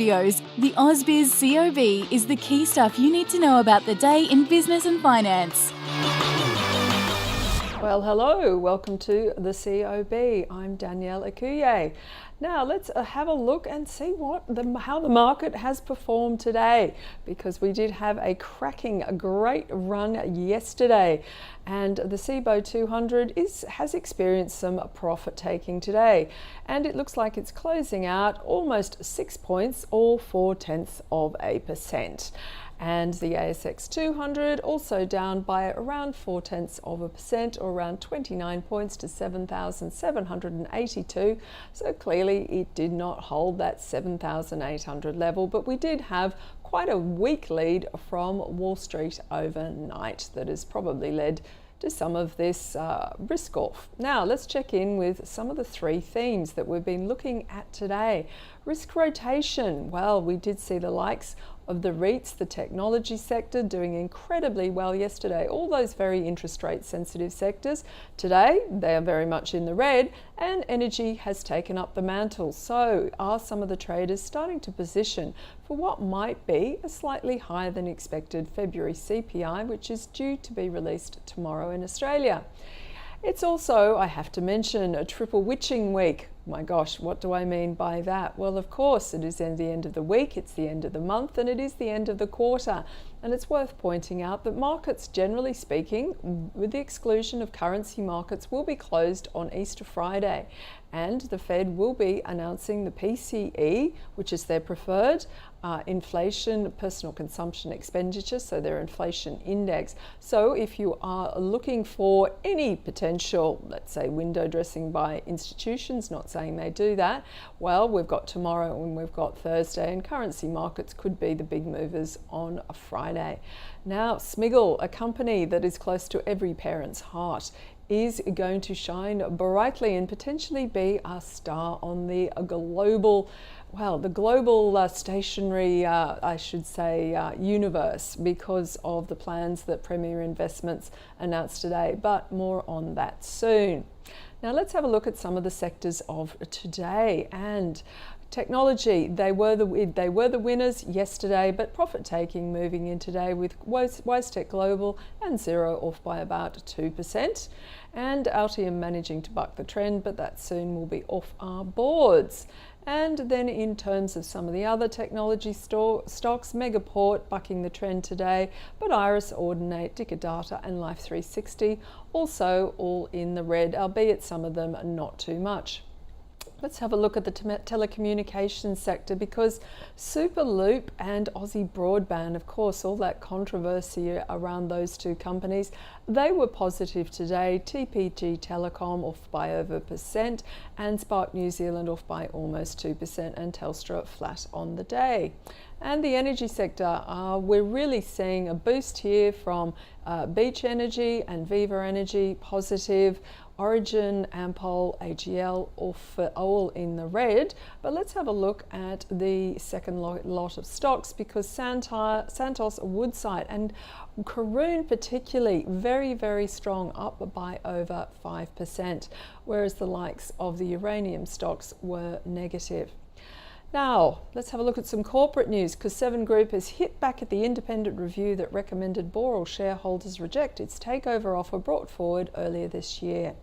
Studios, the ausbiz COB is the key stuff you need to know about the day in business and finance. Well, hello, welcome to the COB. I'm Danielle Akuye. Now let's have a look and see how the market has performed today, because we did have a great run yesterday, and the CBO 200 has experienced some profit taking today, and it looks like it's closing out almost 6 points, or 0.4%. And the ASX 200 also down by around 0.4%, or around 29 points, to 7,782. So clearly it did not hold that 7,800 level, but we did have quite a weak lead from Wall Street overnight that has probably led to some of this risk off. Now let's check in with some of the three themes that we've been looking at today. Risk rotation. Well, we did see the likes of the REITs, the technology sector, doing incredibly well yesterday. All those very interest rate sensitive sectors. Today, they are very much in the red, and energy has taken up the mantle. So are some of the traders starting to position for what might be a slightly higher than expected February CPI, which is due to be released tomorrow in Australia. It's also, I have to mention, a triple witching week. My gosh, what do I mean by that? Well, of course, it is the end of the week, it's the end of the month, and it is the end of the quarter. And it's worth pointing out that markets, generally speaking, with the exclusion of currency markets, will be closed on Easter Friday. And the Fed will be announcing the PCE, which is their preferred inflation, personal consumption expenditure, so their inflation index. So if you are looking for any potential, let's say, window dressing by institutions, not saying they do that, well, we've got tomorrow and we've got Thursday, and currency markets could be the big movers on a Friday. Now, Smiggle, a company that is close to every parent's heart, is going to shine brightly and potentially be a star on the global stationery, universe, because of the plans that Premier Investments announced today, but more on that soon. Now let's have a look at some of the sectors of today. And technology, they were the winners yesterday, but profit taking moving in today, with WiseTech Global and Xero off by about 2%, and Altium managing to buck the trend, but that soon will be off our boards. And then in terms of some of the other technology stocks, Megaport bucking the trend today, but Iris, Audinate, Dicker Data and Life360 also all in the red, albeit some of them not too much. Let's have a look at the telecommunications sector, because Superloop and Aussie Broadband, of course, all that controversy around those two companies, they were positive today. TPG Telecom off by over 1%, and Spark New Zealand off by almost 2%, and Telstra flat on the day. And the energy sector, we're really seeing a boost here from Beach Energy and Viva Energy, positive. Origin, Ampol, AGL all in the red. But let's have a look at the second lot of stocks, because Santos, Woodside and Karoon particularly very, very strong, up by over 5%, whereas the likes of the uranium stocks were negative. Now, let's have a look at some corporate news, because Seven Group has hit back at the independent review that recommended Boral shareholders reject its takeover offer brought forward earlier this year.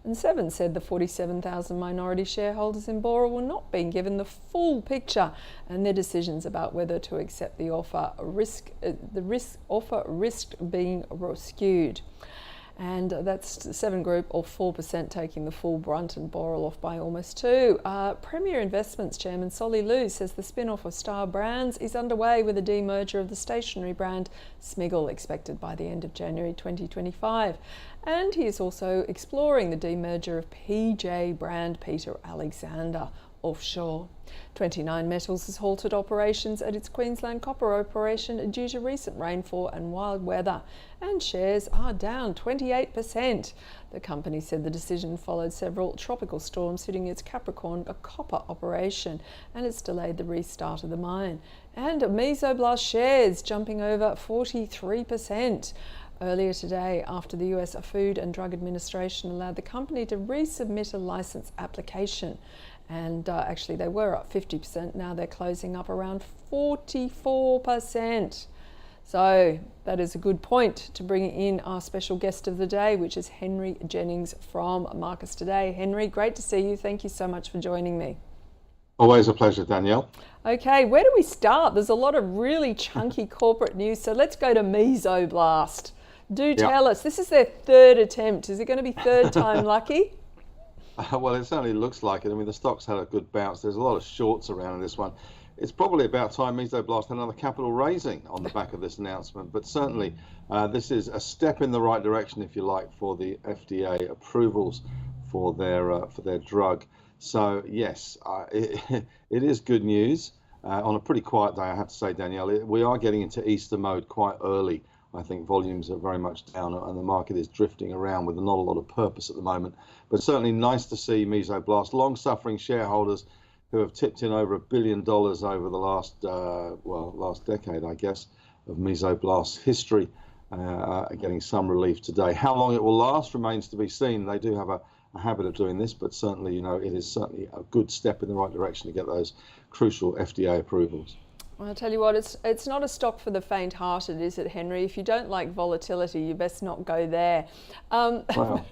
And Seven said the 47,000 minority shareholders in Boral were not being given the full picture, and their decisions about whether to accept the offer risk being skewed. And that's Seven Group off 4%, taking the full brunt, and Boral off by almost 2%. Premier Investments Chairman Solly Lew says the spin-off of Star Brands is underway, with a demerger of the stationery brand Smiggle expected by the end of January 2025. And he is also exploring the demerger of PJ brand Peter Alexander offshore. 29Metals has halted operations at its Queensland copper operation due to recent rainfall and wild weather, and shares are down 28%. The company said the decision followed several tropical storms hitting its Capricorn copper operation, and it's delayed the restart of the mine. And Mesoblast shares jumping over 43%. Earlier today, after the US Food and Drug Administration allowed the company to resubmit a license application. and actually they were up 50%. Now they're closing up around 44%. So that is a good point to bring in our special guest of the day, which is Henry Jennings from Marcus Today. Henry, great to see you. Thank you so much for joining me. Always a pleasure, Danielle. Okay, where do we start? There's a lot of really chunky corporate news, so let's go to Mesoblast. Do tell us, this is their third attempt. Is it going to be third time lucky? Well, it certainly looks like it. I mean, the stock's had a good bounce. There's a lot of shorts around in this one. It's probably about time Mesoblast had another capital raising on the back of this announcement, but certainly this is a step in the right direction, if you like, for the FDA approvals for their drug. So yes, it is good news on a pretty quiet day, I have to say, Danielle. We are getting into Easter mode quite early. I think volumes are very much down and the market is drifting around with not a lot of purpose at the moment. But certainly nice to see Mesoblast, long-suffering shareholders who have tipped in over $1 billion over the last decade, I guess, of Mesoblast's history, getting some relief today. How long it will last remains to be seen. They do have a habit of doing this, but certainly, you know, it is certainly a good step in the right direction to get those crucial FDA approvals. I'll tell you what, it's not a stock for the faint-hearted, is it, Henry? If you don't like volatility, you best not go there. Well,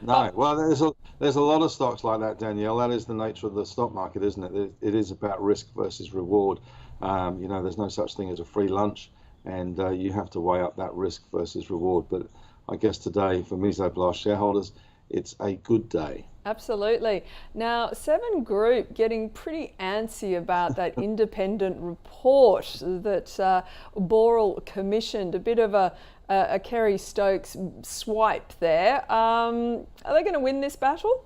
no. Well, there's a lot of stocks like that, Danielle. That is the nature of the stock market, isn't it? It is about risk versus reward. You know, there's no such thing as a free lunch, and you have to weigh up that risk versus reward. But I guess today, for Mesoblast shareholders, it's a good day. Absolutely. Now, Seven Group getting pretty antsy about that independent report that Boral commissioned. A bit of a Kerry Stokes swipe there. Are they going to win this battle?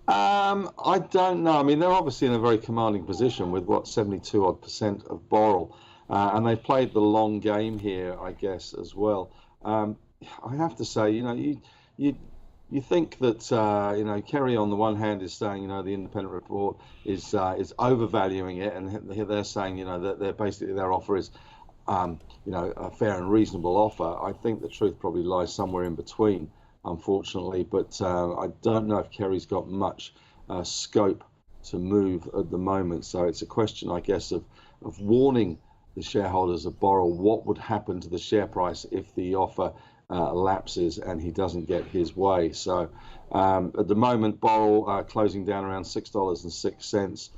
I don't know. I mean, they're obviously in a very commanding position with 72% of Boral, and they've played the long game here, I guess, as well. I have to say, you know, you think that you know, Kerry on the one hand is saying, you know, the independent report is overvaluing it, and they're saying, you know, that their offer is you know, a fair and reasonable offer. I think the truth probably lies somewhere in between, unfortunately. But I don't know if Kerry's got much scope to move at the moment. So it's a question, I guess, of warning the shareholders of Boral what would happen to the share price if the offer lapses and he doesn't get his way. So at the moment, Boral closing down around $6.06.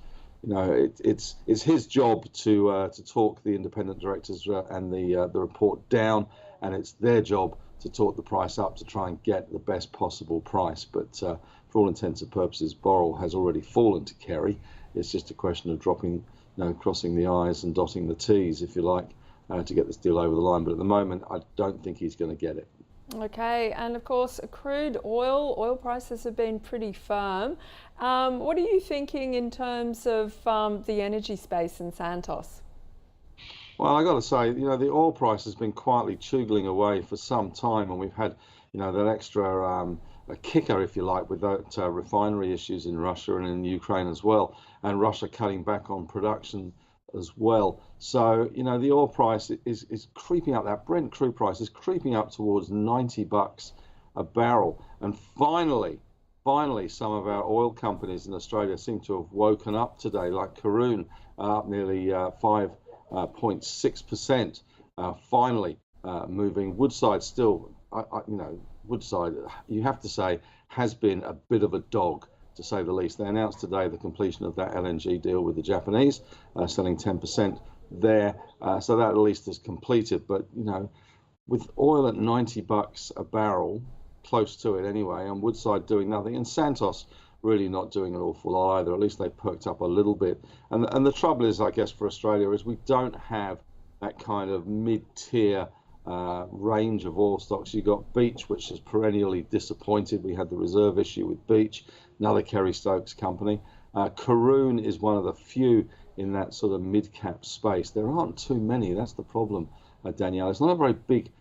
You know, it's his job to talk the independent directors and the report down, and it's their job to talk the price up to try and get the best possible price. But for all intents and purposes, Boral has already fallen to Kerry. It's just a question of dropping, you know, crossing the I's and dotting the T's, if you like, to get this deal over the line. But at the moment, I don't think he's going to get it. Okay, and of course, crude oil prices have been pretty firm. What are you thinking in terms of the energy space in Santos? Well, I got to say, you know, the oil price has been quietly choogling away for some time, and we've had, you know, that extra a kicker, if you like, with that refinery issues in Russia and in Ukraine as well, and Russia cutting back on production as well. So, you know, the oil price is creeping up. That Brent crude price is creeping up towards $90 a barrel. And finally, some of our oil companies in Australia seem to have woken up today, like Karoon, up nearly 5.6%. Finally moving. Woodside still, you know, Woodside, you have to say, has been a bit of a dog, to say the least. They announced today the completion of that LNG deal with the Japanese, selling 10% there. So that at least is completed. But, you know, with oil at $90 a barrel, close to it anyway, and Woodside doing nothing, and Santos really not doing an awful lot either. At least they perked up a little bit. And the trouble is, I guess, for Australia, is we don't have that kind of mid-tier range of oil stocks. You got Beach, which is perennially disappointed. We had the reserve issue with Beach, another Kerry Stokes company. Karoon is one of the few in that sort of mid-cap space. There aren't too many. That's the problem, Danielle. It's not a very big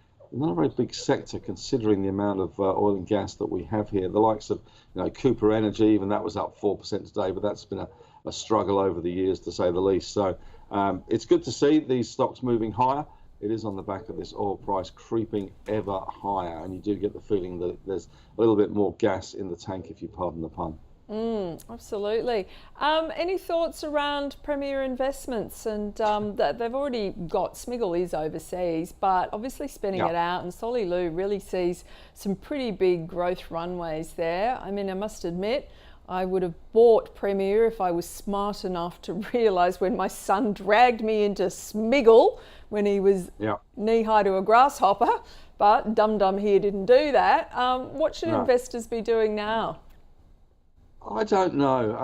sector, considering the amount of oil and gas that we have here. The likes of, you know, Cooper Energy, even that was up 4% today, but that's been a struggle over the years, to say the least. So it's good to see these stocks moving higher. It is on the back of this oil price creeping ever higher, and you do get the feeling that there's a little bit more gas in the tank, if you pardon the pun. Absolutely. Any thoughts around Premier Investments? And that they've already got, Smiggle is overseas, but obviously spinning it out, and Solly Lou really sees some pretty big growth runways there. I mean, I must admit, I would have bought Premier if I was smart enough to realise when my son dragged me into Smiggle when he was knee-high to a grasshopper, but dum-dum here didn't do that. What should investors be doing now? I don't know.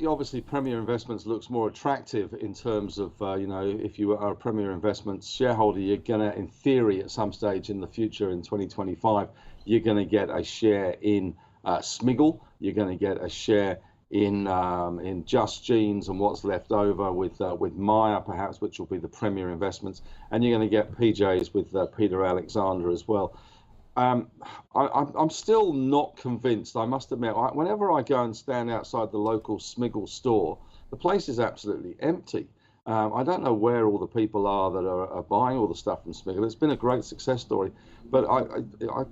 Obviously, Premier Investments looks more attractive in terms of, if you are a Premier Investments shareholder, you're going to, in theory, at some stage in the future in 2025, you're going to get a share in Smiggle. You're going to get a share in Just Jeans and what's left over with Myer, perhaps, which will be the Premier Investments, and you're going to get PJs with Peter Alexander as well. I'm still not convinced, I must admit. Whenever I go and stand outside the local Smiggle store, the place is absolutely empty. I don't know where all the people are that are buying all the stuff from Smiggle. It's been a great success story, but I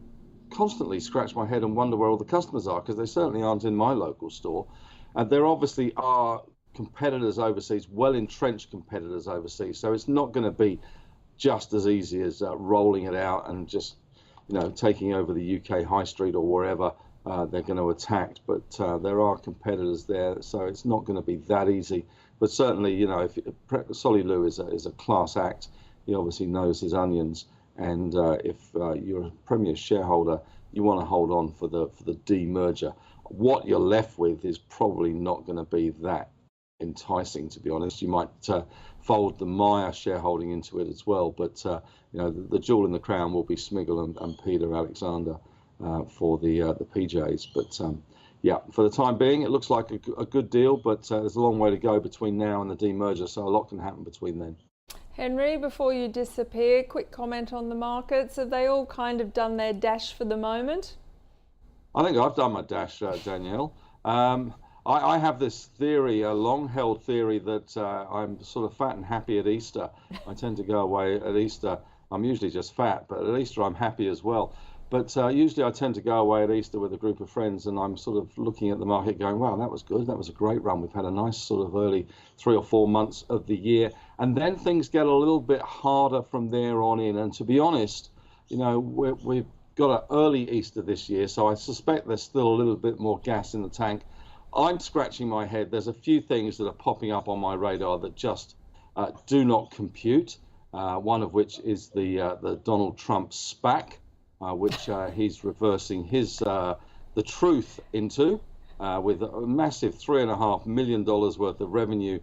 constantly scratch my head and wonder where all the customers are, because they certainly aren't in my local store. And there obviously are competitors overseas, well-entrenched competitors overseas, so it's not going to be just as easy as rolling it out and just taking over the UK high street or wherever they're going to attack. But there are competitors there, so it's not going to be that easy. But certainly, if Solly Lou is a class act, he obviously knows his onions. And if you're a Premier shareholder, you want to hold on for the demerger. What you're left with is probably not going to be that enticing, to be honest. You might fold the Myer shareholding into it as well, but the jewel in the crown will be Smiggle and Peter Alexander for the PJs. But for the time being, it looks like a good deal, but there's a long way to go between now and the demerger, so a lot can happen between then. Henry, before you disappear, quick comment on the markets. Have they all kind of done their dash for the moment? I think I've done my dash, Danielle. I have this theory, a long-held theory, that I'm sort of fat and happy at Easter. I tend to go away at Easter. I'm usually just fat, but at Easter I'm happy as well. But usually I tend to go away at Easter with a group of friends, and I'm sort of looking at the market going, wow, that was good. That was a great run. We've had a nice sort of early 3 or 4 months of the year. And then things get a little bit harder from there on in. And to be honest, we've got an early Easter this year, so I suspect there's still a little bit more gas in the tank. I'm scratching my head. There's a few things that are popping up on my radar that just do not compute. One of which is the Donald Trump SPAC, which he's reversing the truth into with a massive $3.5 million worth of revenue,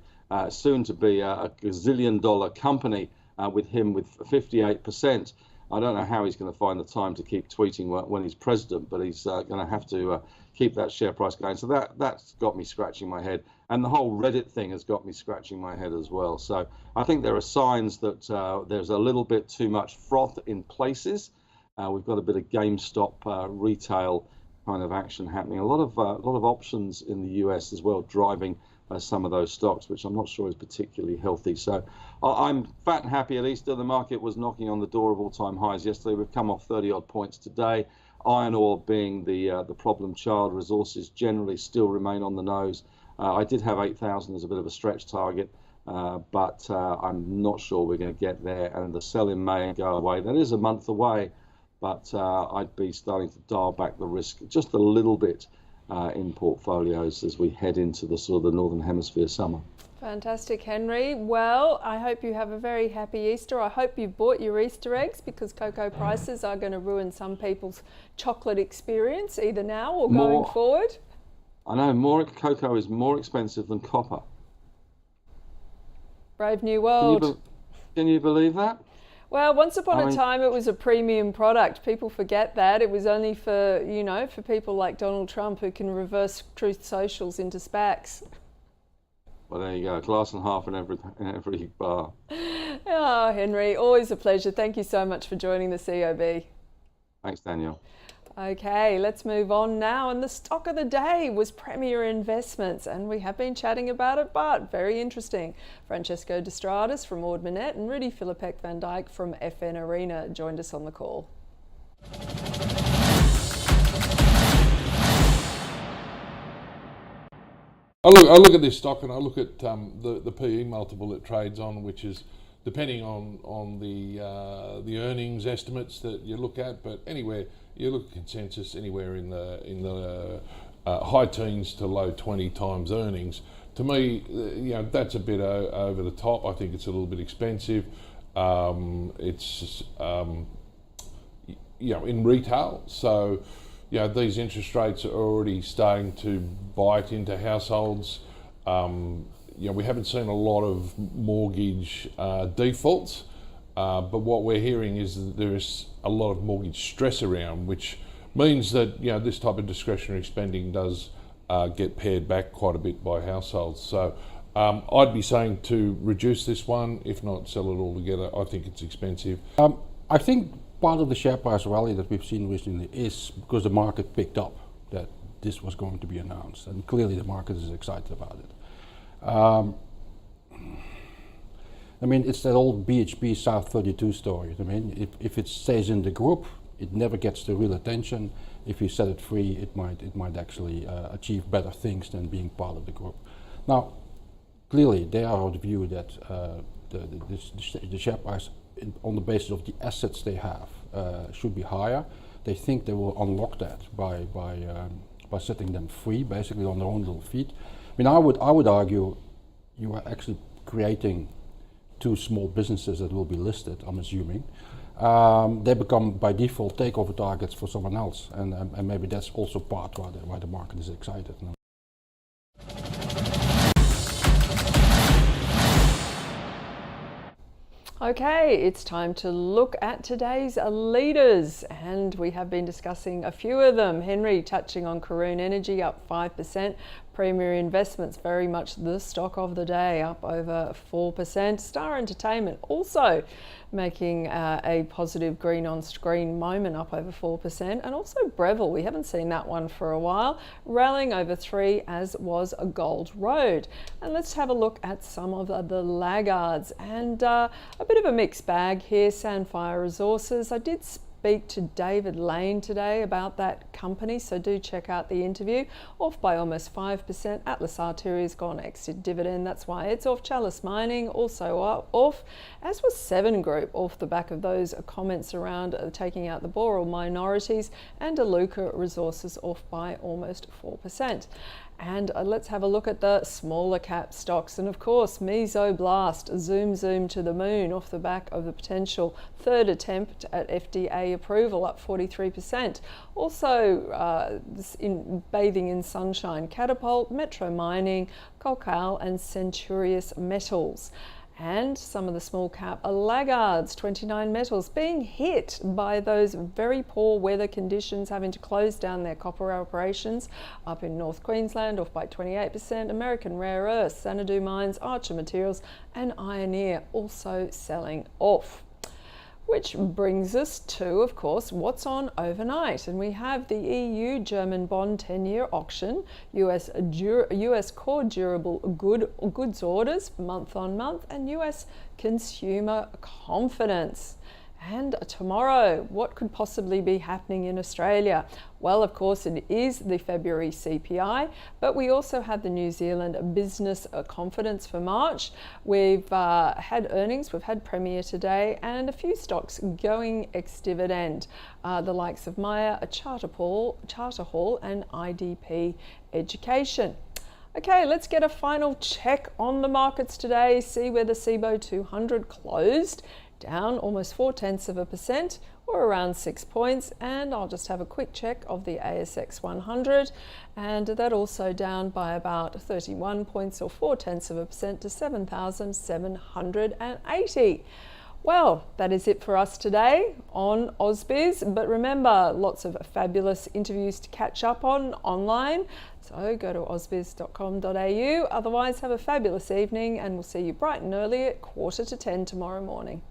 soon to be a gazillion-dollar company with him with 58%. I don't know how he's going to find the time to keep tweeting when he's president, but he's going to have to keep that share price going. So that's got me scratching my head. And the whole Reddit thing has got me scratching my head as well. So I think there are signs that there's a little bit too much froth in places. We've got a bit of GameStop retail kind of action happening. A lot of options in the US as well, driving some of those stocks, which I'm not sure is particularly healthy. So I'm fat and happy at Easter. The market was knocking on the door of all-time highs yesterday. We've come off 30-odd points today. Iron ore being the problem child. Resources generally still remain on the nose. I did have 8,000 as a bit of a stretch target, but I'm not sure we're going to get there. And the sell in May and go away, that is a month away, but I'd be starting to dial back the risk just a little bit in portfolios as we head into the sort of the Northern Hemisphere summer. Fantastic, Henry. Well, I hope you have a very happy Easter. I hope you've bought your Easter eggs, because cocoa prices are going to ruin some people's chocolate experience, either now or going forward. I know, cocoa is more expensive than copper. Brave new world. Can you believe that? Well, once upon a time it was a premium product. People forget that. It was only for, for people like Donald Trump who can reverse Truth Socials into SPACs. Well, there you go. Glass and half in every bar. Oh, Henry, always a pleasure. Thank you so much for joining the COB. Thanks, Danielle. Okay, let's move on now. And the stock of the day was Premier Investments, and we have been chatting about it, but very interesting. Francesco D'Estrades from Ord Minnett and Rudy Philippek van Dijk from FN Arena joined us on the call. I look at this stock and I look at the PE multiple it trades on, which is depending on the earnings estimates that you look at, but anywhere you look at consensus, anywhere in the high teens to low 20 times earnings. To me, that's a bit over the top. I think it's a little bit expensive. It's in retail, so these interest rates are already starting to bite into households. We haven't seen a lot of mortgage defaults, but what we're hearing is that there is a lot of mortgage stress around, which means that this type of discretionary spending does get pared back quite a bit by households. So I'd be saying to reduce this one, if not sell it altogether. I think it's expensive. I think part of the share price rally that we've seen recently is because the market picked up that this was going to be announced, and clearly the market is excited about it. It's that old BHP South 32 story. If it stays in the group, it never gets the real attention. If you set it free, it might actually achieve better things than being part of the group. Now, clearly they are of the view that the share price, on the basis of the assets they have, should be higher. They think they will unlock that by setting them free, basically on their own little feet. I would argue you are actually creating two small businesses that will be listed, I'm assuming. They become by default takeover targets for someone else, and maybe that's also part why the market is excited. Okay, it's time to look at today's leaders, and we have been discussing a few of them. Henry touching on Karoon Energy, up 5%. Premier Investments, very much the stock of the day, up over 4%. Star Entertainment also making a positive green on screen moment, up over 4%. And also Breville, we haven't seen that one for a while, rallying over 3%, as was a Gold Road. And let's have a look at some of the laggards, and a bit of a mixed bag here. Sandfire Resources, I did speak to David Lane today about that company, so do check out the interview. Off by almost 5%. Atlas Arteria's gone ex-dividend, that's why it's off. Chalice Mining also off, as was Seven Group, off the back of those comments around taking out the Boral minorities. And Aluka Resources off by almost 4%. And let's have a look at the smaller cap stocks. And of course, Mesoblast, zoom to the moon, off the back of the potential third attempt at FDA approval, up 43%. Also bathing in sunshine, Catapult, Metro Mining, Cocal and Centurious Metals. And some of the small cap laggards, 29 Metals, being hit by those very poor weather conditions, having to close down their copper operations up in North Queensland, off by 28%. American Rare Earths, Xanadu Mines, Archer Materials and Ioneer also selling off. Which brings us to, of course, what's on overnight. And we have the EU German bond 10-year auction, US core durable goods orders month on month, and US consumer confidence. And tomorrow, what could possibly be happening in Australia? Well, of course, it is the February CPI, but we also have the New Zealand business confidence for March. We've had earnings, we've had Premier today, and a few stocks going ex-dividend. The likes of Myer, Charter Hall and IDP Education. Okay, let's get a final check on the markets today, see where the SIBO 200 closed. Down almost 0.4%, or around 6 points. And I'll just have a quick check of the ASX 100, and that also down by about 31 points, or 0.4% to 7,780. Well, that is it for us today on Ausbiz, but remember, lots of fabulous interviews to catch up on online. So go to ausbiz.com.au. Otherwise, have a fabulous evening, and we'll see you bright and early at 9:45 tomorrow morning.